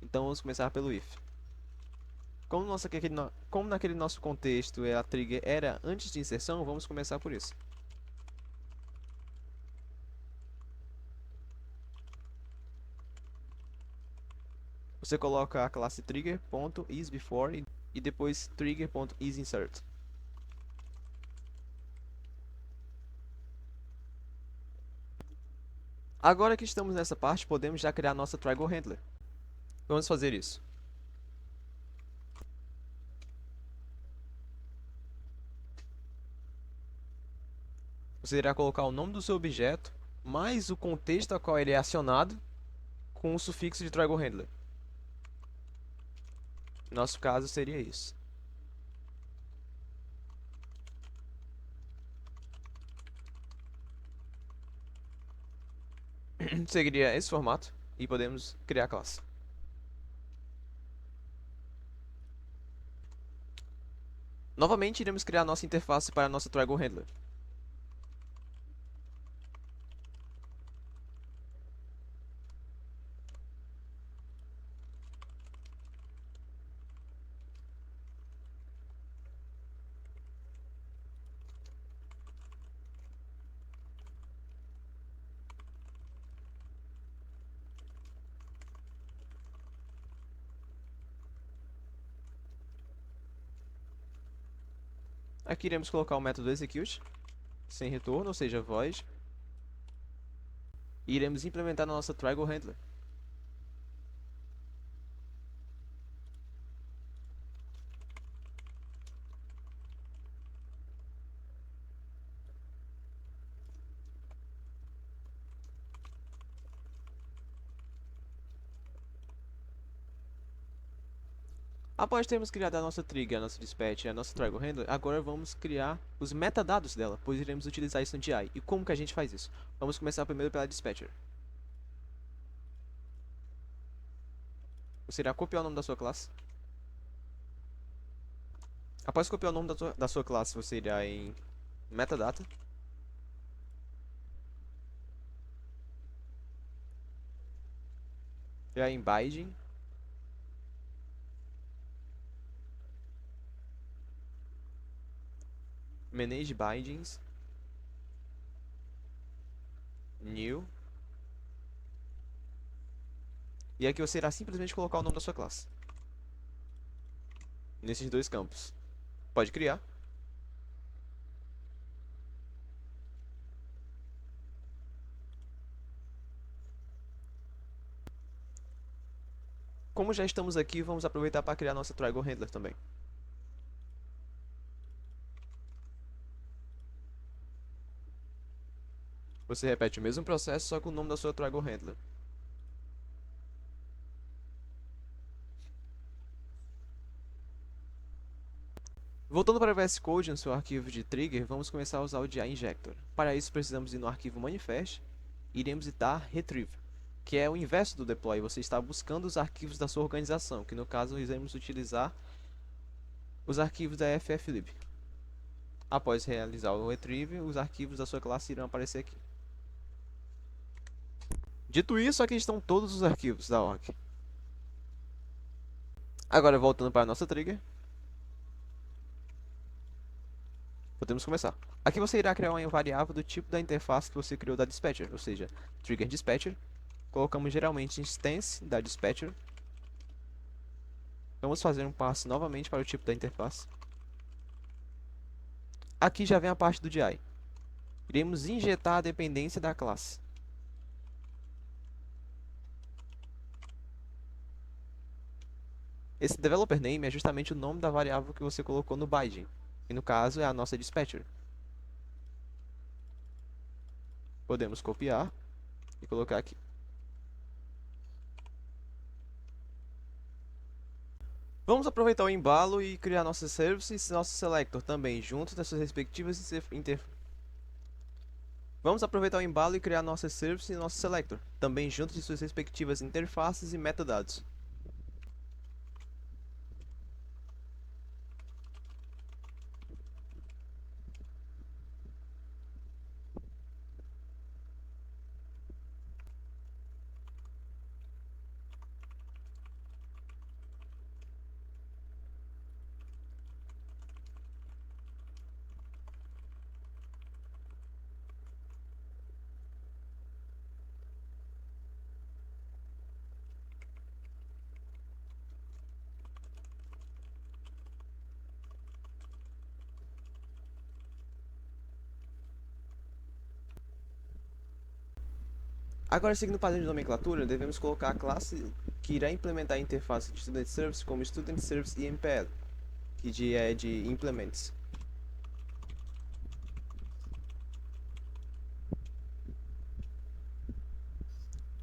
Então vamos começar pelo if. Como naquele nosso contexto a trigger era antes de inserção, vamos começar por isso. Você coloca a classe trigger.isBefore e depois trigger.isInsert. Agora que estamos nessa parte, podemos já criar nossa TryGoHandler. Vamos fazer isso. Você irá colocar o nome do seu objeto, mais o contexto a qual ele é acionado, com o sufixo de TryGoHandler. No nosso caso seria isso. Seguiria esse formato e podemos criar a classe. Novamente, iremos criar nossa interface para a nossa TryGoHandler. Aqui iremos colocar o método execute, sem retorno, ou seja, void. E iremos implementar na nossa TryGoHandler. Após termos criado a nossa trigger, a nossa dispatch e a nossa TryGoHandler, agora vamos criar os metadados dela, pois iremos utilizar isso no DI. E como que a gente faz isso? Vamos começar primeiro pela dispatcher. Você irá copiar o nome da sua classe. Após copiar o nome da sua classe, você irá em metadata. Irá em binding. Manage bindings. New. E aqui você irá simplesmente colocar o nome da sua classe. Nesses dois campos. Pode criar. Como já estamos aqui, vamos aproveitar para criar nossa TryGoHandler também. Você repete o mesmo processo, só com o nome da sua TryGoHandler. Voltando para o VS Code no seu arquivo de trigger, vamos começar a usar o DI Injector. Para isso precisamos ir no arquivo manifest e iremos editar retrieve, que é o inverso do deploy. Você está buscando os arquivos da sua organização, que no caso iremos utilizar os arquivos da fflib. Após realizar o retrieve, os arquivos da sua classe irão aparecer aqui. Dito isso, aqui estão todos os arquivos da org. Agora voltando para a nossa trigger, podemos começar. Aqui você irá criar uma variável do tipo da interface que você criou da dispatcher, ou seja, trigger dispatcher. Colocamos geralmente instance da dispatcher. Vamos fazer um passe novamente para o tipo da interface. Aqui já vem a parte do DI. Iremos injetar a dependência da classe. Esse developer name é justamente o nome da variável que você colocou no binding, e no caso é a nossa dispatcher. Podemos copiar e colocar aqui. Vamos aproveitar o embalo e criar nossos services e nosso selector também, junto das suas respectivas Vamos aproveitar o embalo e criar nossas services e nosso selector, também junto de suas respectivas interfaces e metadados. Agora, seguindo o padrão de nomenclatura, devemos colocar a classe que irá implementar a interface de Student Service como Student Service IMPL, que é de Implements.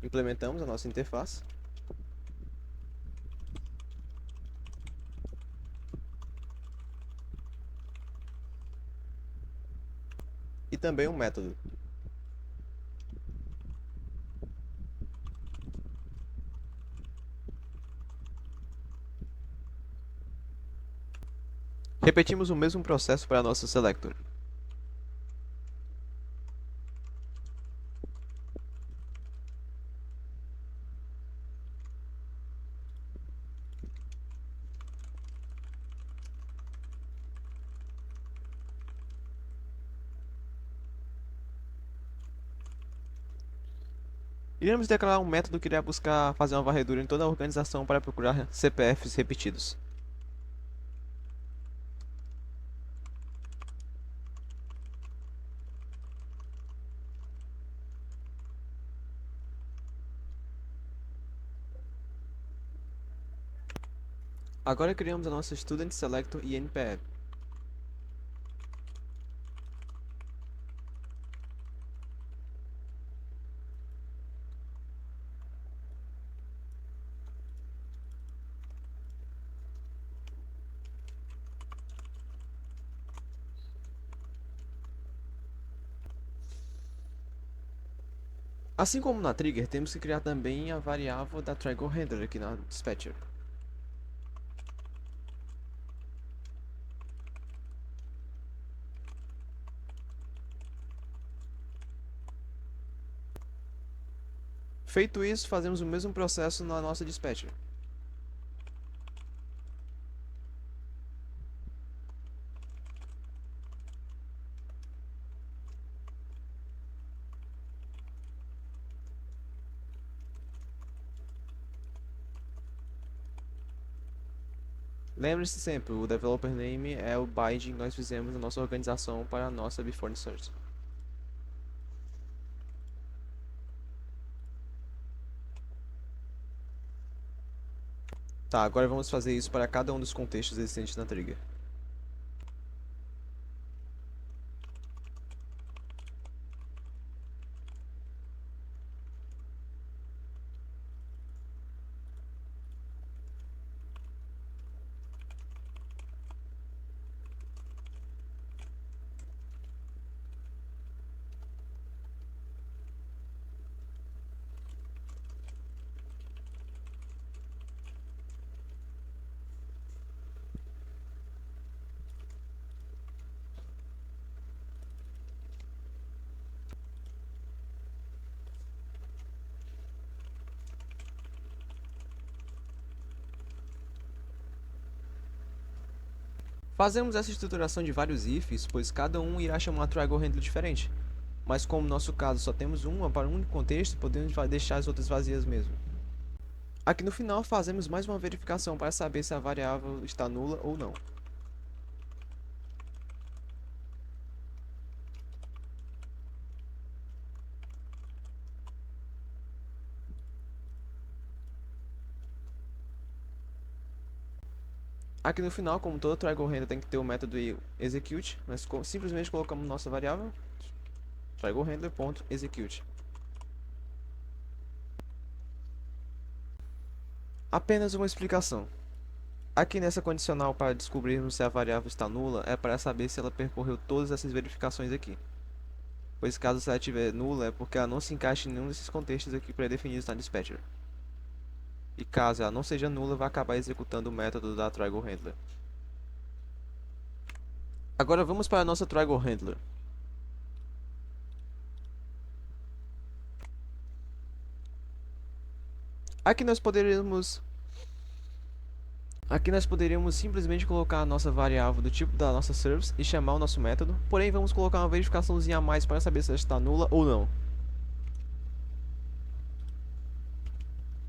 Implementamos a nossa interface. E também um método. Repetimos o mesmo processo para a nossa selector. Iremos declarar um método que irá buscar fazer uma varredura em toda a organização para procurar CPFs repetidos. Agora criamos a nossa Student Selector e NPL. Assim como na trigger, temos que criar também a variável da Triangle Handler aqui na Dispatcher. Feito isso, fazemos o mesmo processo na nossa Dispatcher. Lembre-se sempre, o developer name é o binding que nós fizemos na nossa organização para a nossa before insert. Tá, agora vamos fazer isso para cada um dos contextos existentes na trigger. Fazemos essa estruturação de vários ifs, pois cada um irá chamar uma triangle handler diferente. Mas como no nosso caso só temos uma para um único contexto, podemos deixar as outras vazias mesmo. Aqui no final fazemos mais uma verificação para saber se a variável está nula ou não. Aqui no final, como toda triangle handler tem que ter o método execute, nós simplesmente colocamos nossa variável triangle handler.execute. Apenas uma explicação. Aqui nessa condicional para descobrirmos se a variável está nula é para saber se ela percorreu todas essas verificações aqui. Pois caso ela estiver nula é porque ela não se encaixa em nenhum desses contextos aqui pré-definidos na dispatcher. E caso ela não seja nula, vai acabar executando o método da triangle handler. Agora vamos para a nossa triangle handler. Aqui nós poderíamos simplesmente colocar a nossa variável do tipo da nossa service e chamar o nosso método, porém vamos colocar uma verificaçãozinha a mais para saber se ela está nula ou não.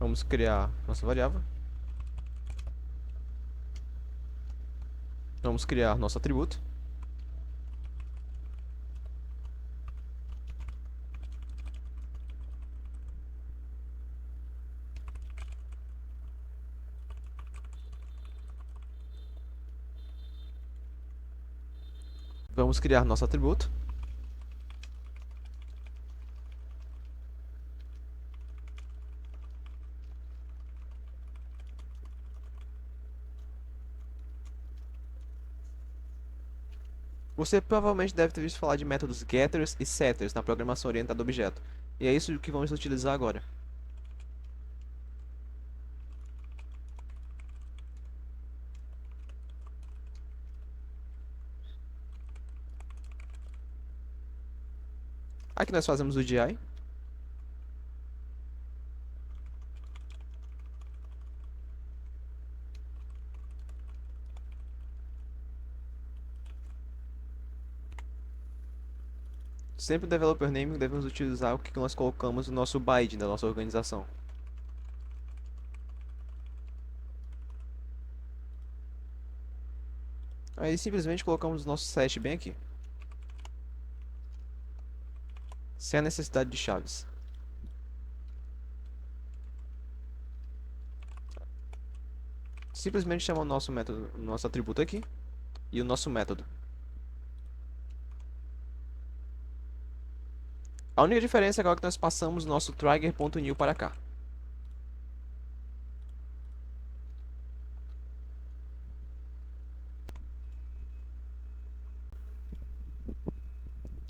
Vamos criar nossa variável. Vamos criar nosso atributo. Vamos criar nosso atributo. Você provavelmente deve ter visto falar de métodos getters e setters na programação orientada a objeto. E é isso que vamos utilizar agora. Aqui nós fazemos o DI. Sempre o developer name devemos utilizar o que nós colocamos no nosso BID da nossa organização. Aí simplesmente colocamos o nosso set bem aqui, sem a necessidade de chaves. Simplesmente chamamos o nosso método, o nosso atributo aqui e o nosso método. A única diferença é agora que nós passamos o nosso trigger.new para cá.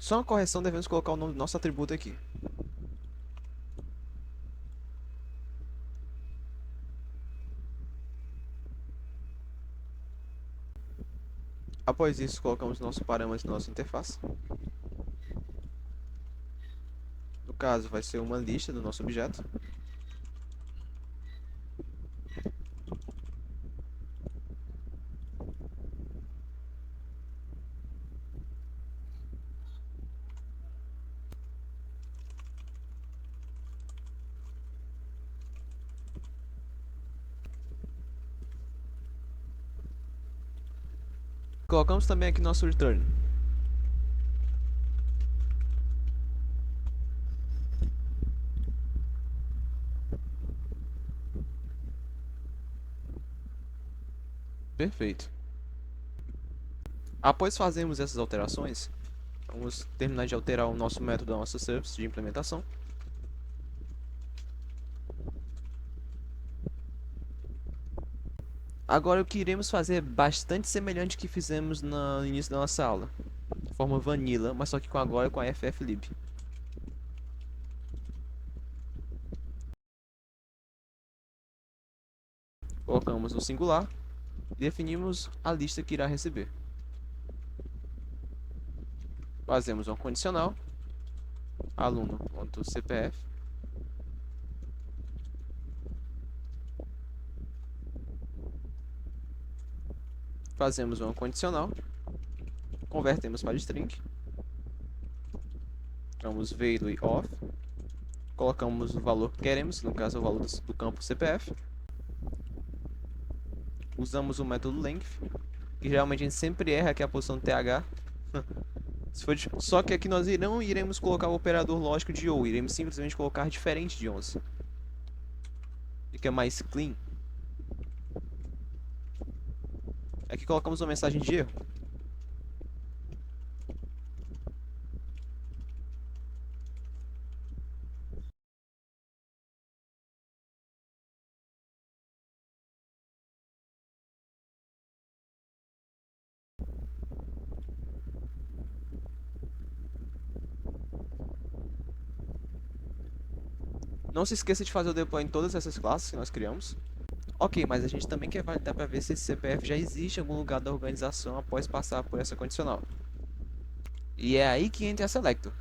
Só uma correção, devemos colocar o nome do nosso atributo aqui. Após isso, colocamos nosso parâmetro na nossa interface. No caso, vai ser uma lista do nosso objeto. Colocamos também aqui nosso return. Perfeito. Após fazermos essas alterações, vamos terminar de alterar o nosso método da nossa service de implementação. Agora o que iremos fazer é bastante semelhante ao que fizemos no início da nossa aula. De forma vanilla, mas só que agora com a fflib. Colocamos no singular e definimos a lista que irá receber. Fazemos uma condicional aluno.cpf fazemos uma condicional, convertemos para string, vamos value of, colocamos o valor que queremos, no caso o valor do campo CPF, usamos o método length, que geralmente a gente sempre erra aqui a posição TH. Só que aqui nós não iremos colocar o operador lógico de ou, iremos simplesmente colocar diferente de 11. Fica mais clean. Aqui colocamos uma mensagem de erro. Não se esqueça de fazer o deploy em todas essas classes que nós criamos. Ok, mas a gente também quer validar para ver se esse CPF já existe em algum lugar da organização após passar por essa condicional. E é aí que entra a Selector.